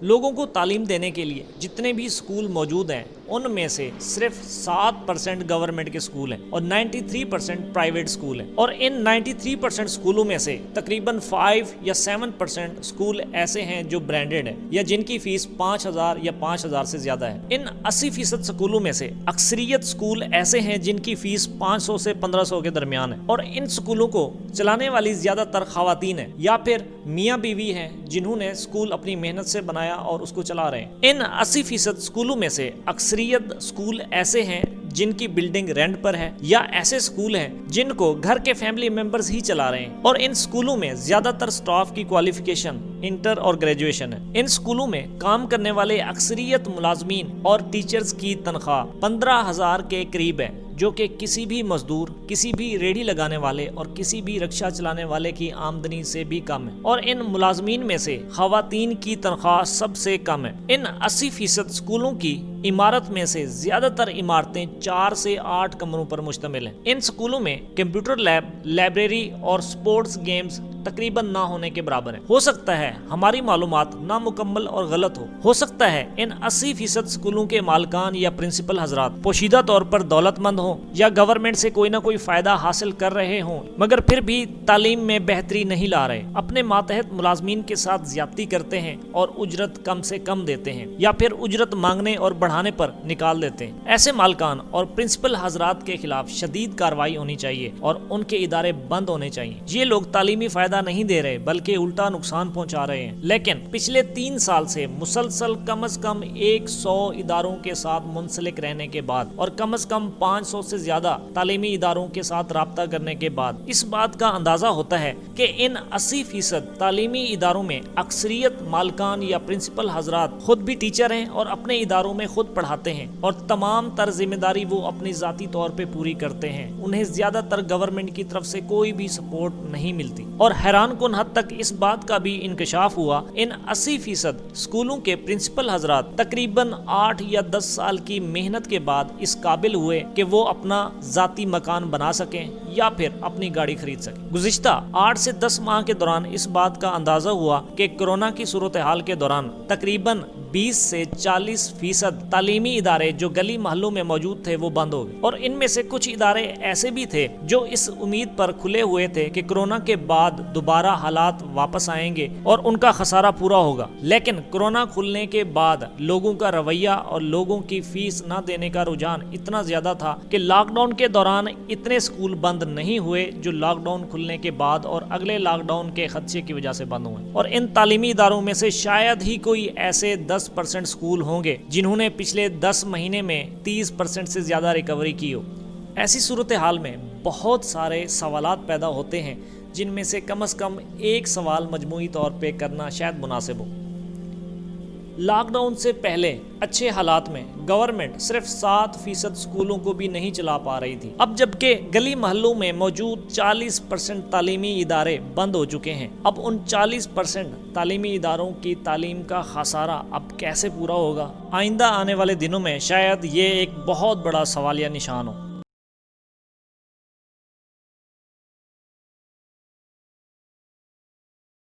لوگوں کو تعلیم دینے کے لیے جتنے بھی اسکول موجود ہیں ان میں سے صرف 7% گورنمنٹ کے اسکول ہیں اور 93% پرائیویٹ اسکول ہیں، اور ان 93% اسکولوں میں سے تقریباً 5 یا 7% اسکول ایسے ہیں جو برانڈڈ ہیں یا جن کی فیس 5,000 یا 5,000 سے زیادہ ہے۔ ان 80% اسکولوں میں سے اکثریت اسکول ایسے ہیں جن کی فیس 500 سے 1,500 کے درمیان ہے، اور ان اسکولوں کو چلانے والی زیادہ تر خواتین ہیں یا پھر میاں بیوی ہیں جنہوں نے اسکول اپنی محنت سے بنایا اور اس کو چلا رہے ہیں۔ ان 80% اسکولوں میں سے اکثریت اسکول ایسے ہیں جن کی بلڈنگ رینٹ پر ہے، یا ایسے اسکول ہیں جن کو گھر کے فیملی ممبرز ہی چلا رہے ہیں، اور ان اسکولوں میں زیادہ تر سٹاف کی کوالیفیکیشن انٹر اور گریجویشن ہے۔ ان اسکولوں میں کام کرنے والے اکثریت ملازمین اور ٹیچرز کی تنخواہ 15,000 کے قریب ہے، جو کہ کسی بھی مزدور، کسی بھی ریڑھی لگانے والے اور کسی بھی رکشہ چلانے والے کی آمدنی سے بھی کم ہے، اور ان ملازمین میں سے خواتین کی تنخواہ سب سے کم ہے۔ ان 80% اسکولوں کی عمارت میں سے زیادہ تر عمارتیں 4 سے 8 کمروں پر مشتمل ہیں۔ ان اسکولوں میں کمپیوٹر لیب، لائبریری اور سپورٹس گیمز تقریباً نہ ہونے کے برابر ہیں۔ ہو سکتا ہے ہماری معلومات نامکمل اور غلط ہو سکتا ہے ان 80% اسکولوں کے مالکان یا پرنسپل حضرات پوشیدہ طور پر دولت مند ہوں یا گورنمنٹ سے کوئی نہ کوئی فائدہ حاصل کر رہے ہوں، مگر پھر بھی تعلیم میں بہتری نہیں لا رہے، اپنے ماتحت ملازمین کے ساتھ زیادتی کرتے ہیں اور اجرت کم سے کم دیتے ہیں، یا پھر اجرت مانگنے اور بڑھانے پر نکال دیتے ہیں۔ ایسے مالکان اور پرنسپل حضرات کے خلاف شدید کارروائی ہونی چاہیے اور ان کے ادارے بند ہونے چاہیے۔ یہ لوگ تعلیمی فائدہ نہیں دے رہے بلکہ الٹا نقصان پہنچا رہے ہیں، لیکن پچھلے 3 سال سے مسلسل کم از کم 100 اداروں کے ساتھ منسلک رہنے کے بعد اور کم از کم 500 سے زیادہ تعلیمی اداروں کے ساتھ رابطہ کرنے کے بعد اس بات کا اندازہ ہوتا ہے کہ ان 80% تعلیمی اداروں میں اکثریت مالکان یا پرنسپل حضرات خود بھی ٹیچر ہیں اور اپنے اداروں میں خود پڑھاتے ہیں، اور تمام تر ذمہ داری وہ اپنی ذاتی طور پہ پوری کرتے ہیں۔ انہیں زیادہ تر گورنمنٹ کی طرف سے کوئی بھی سپورٹ نہیں ملتی، اور حیران کن حد تک اس بات کا بھی انکشاف ہوا ان 80% اسکولوں کے پرنسپل حضرات تقریباً 8 یا 10 سال کی محنت کے بعد اس قابل ہوئے کہ وہ اپنا ذاتی مکان بنا سکیں یا پھر اپنی گاڑی خرید سکیں۔ گزشتہ 8 سے 10 ماہ کے دوران اس بات کا اندازہ ہوا کہ کورونا کی صورتحال کے دوران تقریباً 20 سے 40% تعلیمی ادارے جو گلی محلوں میں موجود تھے وہ بند ہو گئے، اور ان میں سے کچھ ادارے ایسے بھی تھے جو اس امید پر کھلے ہوئے تھے کہ کورونا کے بعد دوبارہ حالات واپس آئیں گے اور ان کا خسارہ پورا ہوگا، لیکن کورونا کھلنے کے بعد لوگوں کا رویہ اور لوگوں کی فیس نہ دینے کا رجحان اتنا زیادہ تھا کہ لاک ڈاؤن کے دوران اتنے اسکول بند نہیں ہوئے جو لاک ڈاؤن کھلنے کے بعد اور اگلے لاک ڈاؤن کے خدشے کی وجہ سے بند ہوئے، اور ان تعلیمی اداروں میں سے شاید ہی کوئی ایسے 10% اسکول ہوں گے جنہوں نے پچھلے 10 مہینے میں 30% سے زیادہ ریکوری کی ہو۔ ایسی صورتحال میں بہت سارے سوالات پیدا ہوتے ہیں جن میں سے کم از کم ایک سوال مجموعی طور پہ کرنا شاید مناسب ہو۔ لاک ڈاؤن سے پہلے اچھے حالات میں گورنمنٹ صرف 7% اسکولوں کو بھی نہیں چلا پا رہی تھی، اب جبکہ گلی محلوں میں موجود 40% تعلیمی ادارے بند ہو چکے ہیں، اب ان 40% تعلیمی اداروں کی تعلیم کا خسارہ اب کیسے پورا ہوگا؟ آئندہ آنے والے دنوں میں شاید یہ ایک بہت بڑا سوالیہ نشان ہو۔